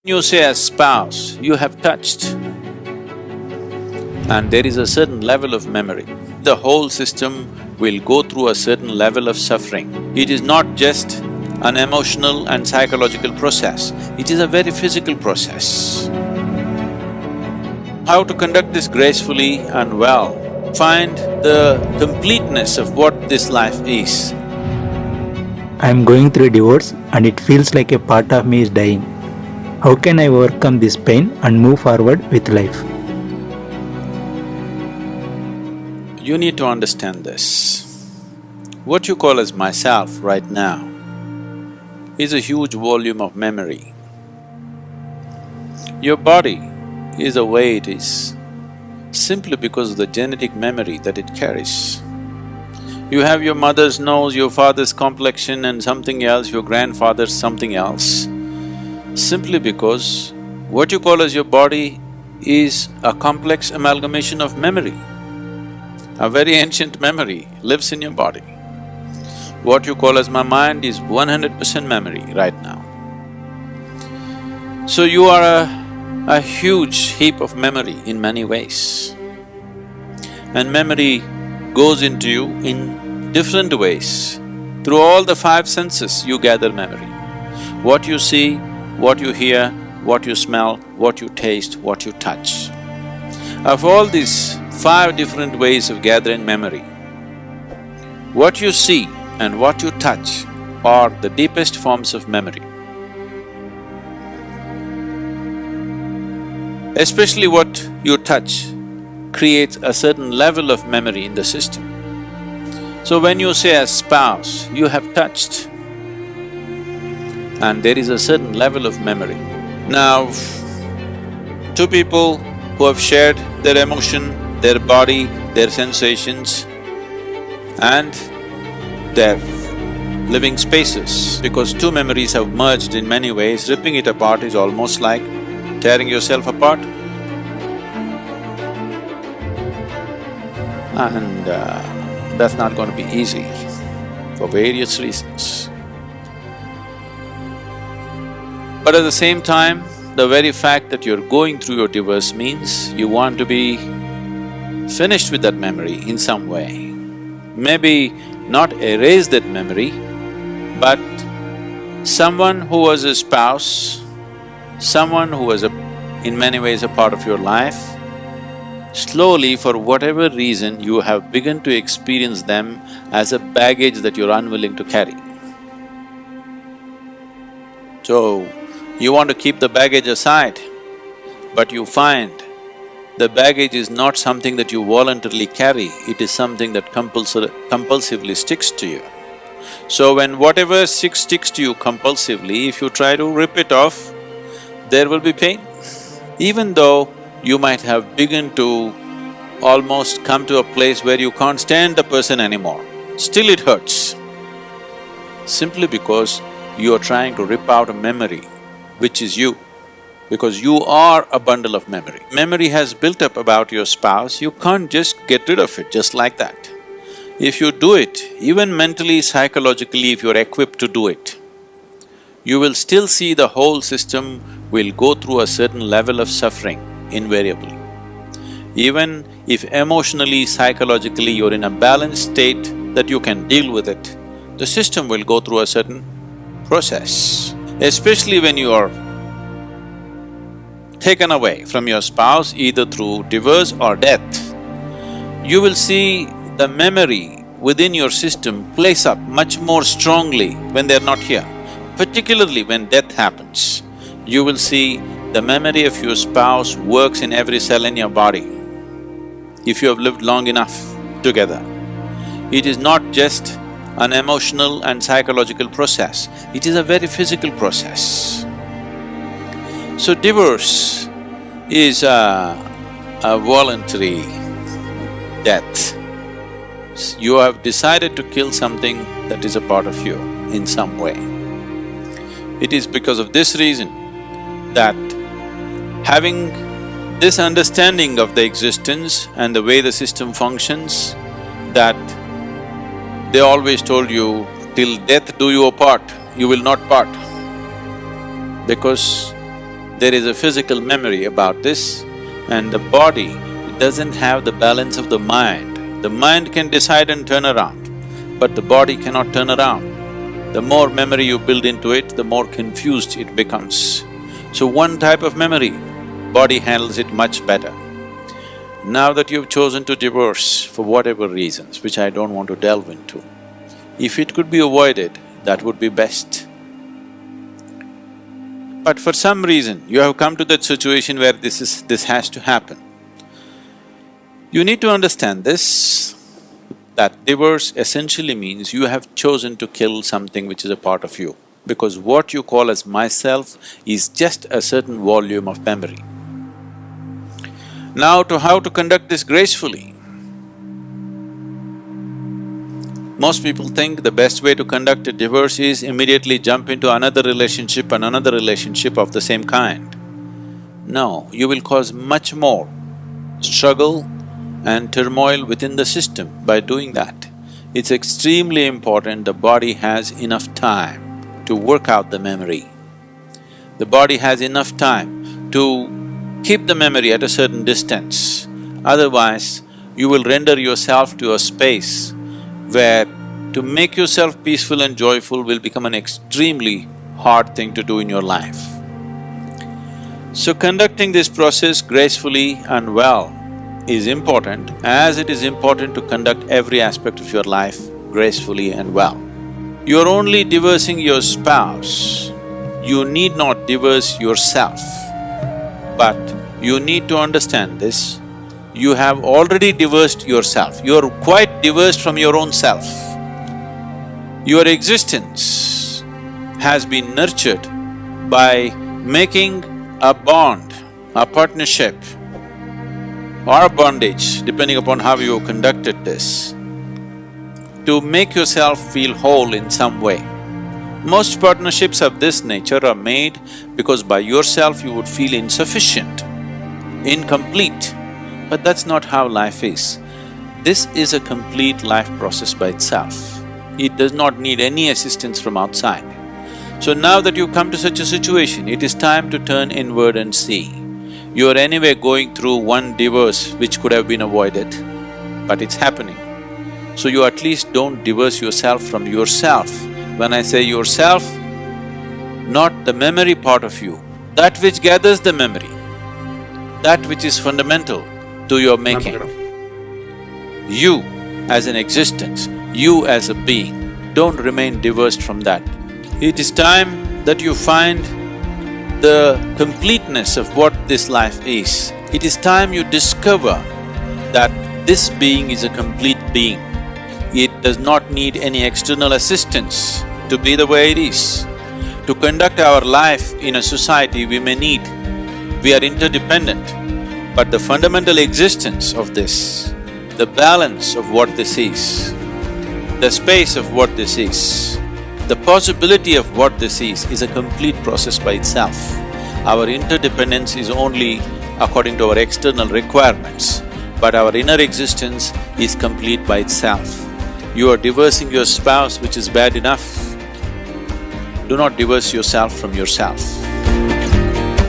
You say as spouse, you have touched, and there is a certain level of memory. The whole system will go through a certain level of suffering. It is not just an emotional and psychological process, it is a very physical process. How to conduct this gracefully and well, find the completeness of what this life is. I am going through a divorce and it feels like a part of me is dying. How can I overcome this pain and move forward with life? You need to understand this. What you call as myself right now is a huge volume of memory. Your body is the way it is simply because of the genetic memory that it carries. You have your mother's nose, your father's complexion and something else, your grandfather's something else, simply because what you call as your body is a complex amalgamation of memory. A very ancient memory lives in your body. What you call as my mind is 100% memory right now. So you are a huge heap of memory in many ways. And memory goes into you in different ways. Through all the five senses you gather memory. What you see, what you hear, what you smell, what you taste, what you touch. Of all these five different ways of gathering memory, what you see and what you touch are the deepest forms of memory. Especially what you touch creates a certain level of memory in the system. So when you say as spouse, you have touched, and there is a certain level of memory. Now, two people who have shared their emotion, their body, their sensations and their living spaces, because two memories have merged in many ways, ripping it apart is almost like tearing yourself apart. And that's not going to be easy for various reasons. But at the same time, the very fact that you're going through your divorce means you want to be finished with that memory in some way. Maybe not erase that memory, but someone who was a spouse, someone who was in many ways a part of your life, slowly for whatever reason you have begun to experience them as a baggage that you're unwilling to carry. So, you want to keep the baggage aside, but you find the baggage is not something that you voluntarily carry, it is something that compulsively sticks to you. So when whatever sticks to you compulsively, if you try to rip it off, there will be pain. Even though you might have begun to almost come to a place where you can't stand the person anymore, still it hurts. Simply because you are trying to rip out a memory which is you, because you are a bundle of memory. Memory has built up about your spouse, you can't just get rid of it just like that. If you do it, even mentally, psychologically, if you're equipped to do it, you will still see the whole system will go through a certain level of suffering invariably. Even if emotionally, psychologically you're in a balanced state that you can deal with it, the system will go through a certain process. Especially when you are taken away from your spouse either through divorce or death, you will see the memory within your system place up much more strongly when they're not here. Particularly when death happens, you will see the memory of your spouse works in every cell in your body. If you have lived long enough together, it is not just an emotional and psychological process, it is a very physical process. So divorce is a voluntary death. You have decided to kill something that is a part of you in some way. It is because of this reason that having this understanding of the existence and the way the system functions, that they always told you, till death do you apart, you will not part. Because There is a physical memory about this, and the body doesn't have the balance of the mind. The mind can decide and turn around, but the body cannot turn around. The more memory you build into it, the more confused it becomes. So one type of memory, body handles it much better. Now that you've chosen to divorce for whatever reasons, which I don't want to delve into, if it could be avoided, that would be best. But for some reason, you have come to that situation where this has to happen. You need to understand this, that divorce essentially means you have chosen to kill something which is a part of you, because what you call as myself is just a certain volume of memory. Now, to how to conduct this gracefully? Most people think the best way to conduct a divorce is immediately jump into another relationship and another relationship of the same kind. No, you will cause much more struggle and turmoil within the system by doing that. It's extremely important the body has enough time to work out the memory. The body has enough time to keep the memory at a certain distance. Otherwise, you will render yourself to a space where to make yourself peaceful and joyful will become an extremely hard thing to do in your life. So conducting this process gracefully and well is important, as it is important to conduct every aspect of your life gracefully and well. You're only divorcing your spouse, you need not divorce yourself. But you need to understand this, you have already divorced yourself, you're quite divorced from your own self. Your existence has been nurtured by making a bond, a partnership, or bondage, depending upon how you conducted this, to make yourself feel whole in some way. Most partnerships of this nature are made because by yourself you would feel insufficient, incomplete, but that's not how life is. This is a complete life process by itself. It does not need any assistance from outside. So now that you come to such a situation, it is time to turn inward and see. You are anyway going through one divorce which could have been avoided, but it's happening. So you at least don't divorce yourself from yourself. When I say yourself, not the memory part of you, that which gathers the memory, that which is fundamental to your making. You as an existence, you as a being, don't remain divorced from that. It is time that you find the completeness of what this life is. It is time you discover that this being is a complete being. It does not need any external assistance to be the way it is. To conduct our life in a society we may need, we are interdependent, but the fundamental existence of this, the balance of what this is, the space of what this is, the possibility of what this is a complete process by itself. Our interdependence is only according to our external requirements, but our inner existence is complete by itself. You are divorcing your spouse, which is bad enough. Do not divorce yourself from yourself.